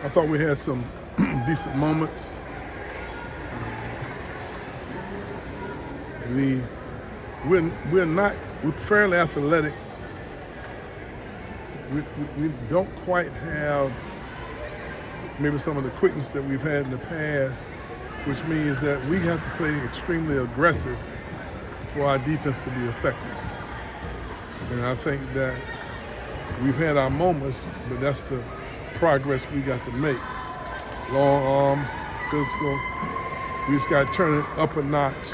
I thought we had some decent moments. We're fairly athletic. We don't quite have maybe some of the quickness that we've had in the past, which means that we have to play extremely aggressive for our defense to be effective. And I think that we've had our moments, but that's the progress we got to make. Long arms, physical. We just got to turn it up a notch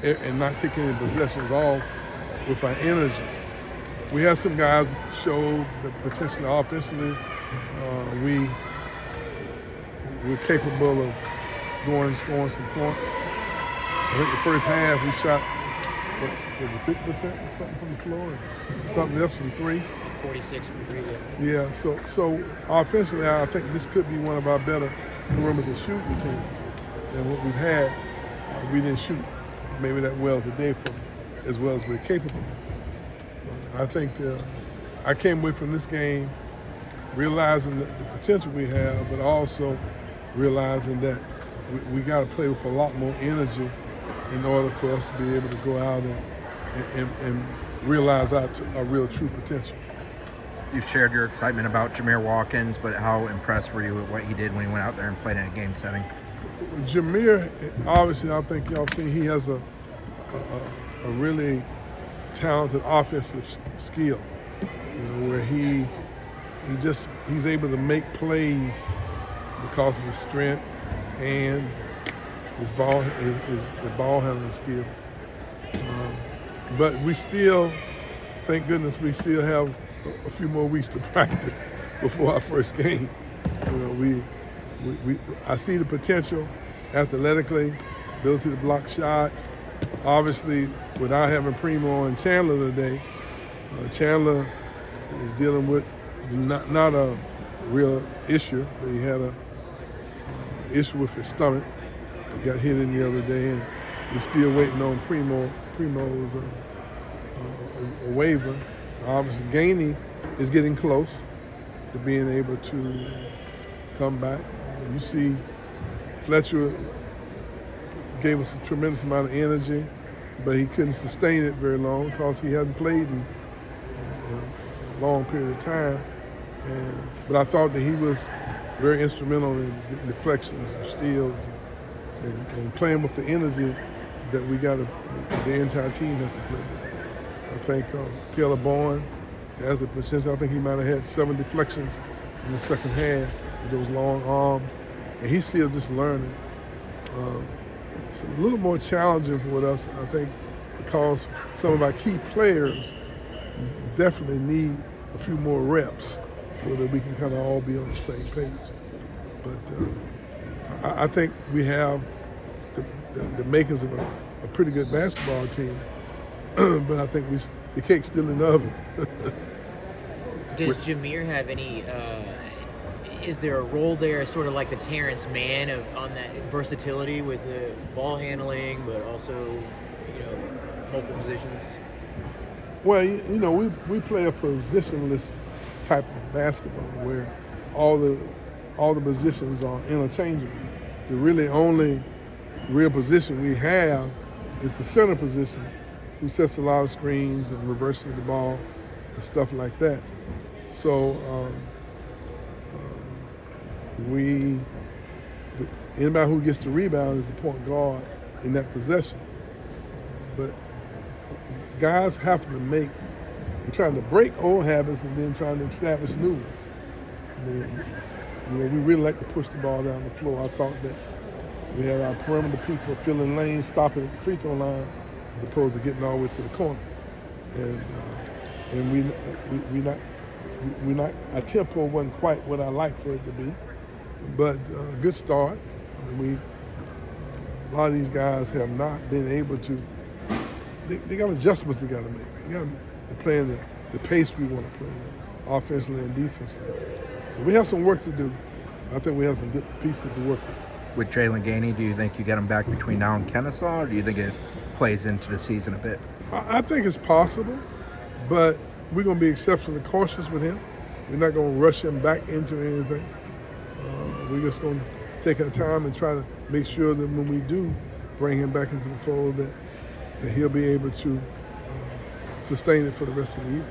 and not take any possessions off with our energy. We had some guys show the potential offensively. We're capable of scoring some points. I think the first half we shot, was it 50% or something from the floor? And something else from three? 46 from three. Yeah, so offensively, I think this could be one of our better perimeter shooting teams than what we've had. We didn't shoot maybe that well today as well as we're capable. I think I came away from this game realizing the potential we have, but also realizing that we got to play with a lot more energy in order for us to be able to go out and realize our real true potential. You shared your excitement about Jameer Watkins, but how impressed were you with what he did when he went out there and played in a game setting? Jameer, obviously, I think y'all seen he has a really talented offensive skill, where he's able to make plays because of his strength, hands, his ball handling skills. But we still, thank goodness, we still have a few more weeks to practice before our first game. I see the potential athletically, ability to block shots. Obviously, without having Primo and Chandler today, Chandler is dealing with not a real issue, but he had a issue with his stomach. He got hit in the other day, and we're still waiting on Primo. Primo's a waiver. Obviously, Gainey is getting close to being able to come back. You see, Fletcher gave us a tremendous amount of energy, but he couldn't sustain it very long because he hasn't played in a long period of time. But I thought that he was very instrumental in getting deflections and steals and playing with the energy that the entire team has to play with. I think Caleb Bowen has the potential. I think he might have had 7 deflections in the second half with those long arms, and he's still just learning. It's a little more challenging for us, I think, because some of our key players definitely need a few more reps so that we can kind of all be on the same page. But I think we have the makings of a pretty good basketball team, but I think the cake's still in the oven. Does Jameer have any? Is there a role there, sort of like the Terrence Mann on that versatility with the ball handling, but also multiple positions? Well, we play a positionless type of basketball where all the positions are interchangeable. The really only real position we have is the center position, who sets a lot of screens and reverses the ball and stuff like that. So anybody who gets the rebound is the point guard in that possession. But guys have to we're trying to break old habits and then trying to establish new ones. And then, we really like to push the ball down the floor. I thought that we had our perimeter people filling lanes, stopping at the free throw line, as opposed to getting all the way to the corner. And our tempo wasn't quite what I like for it to be, but good start. A lot of these guys have not been able to. They got adjustments they got to make. They're playing the pace we want to play, offensively and defensively. So we have some work to do. I think we have some good pieces to work with. With Jaylan Gainey, do you think you get him back between now and Kennesaw, or do you think it plays into the season a bit? I think it's possible, but we're going to be exceptionally cautious with him. We're not going to rush him back into anything. We're just going to take our time and try to make sure that when we do bring him back into the fold, that he'll be able to sustain it for the rest of the year.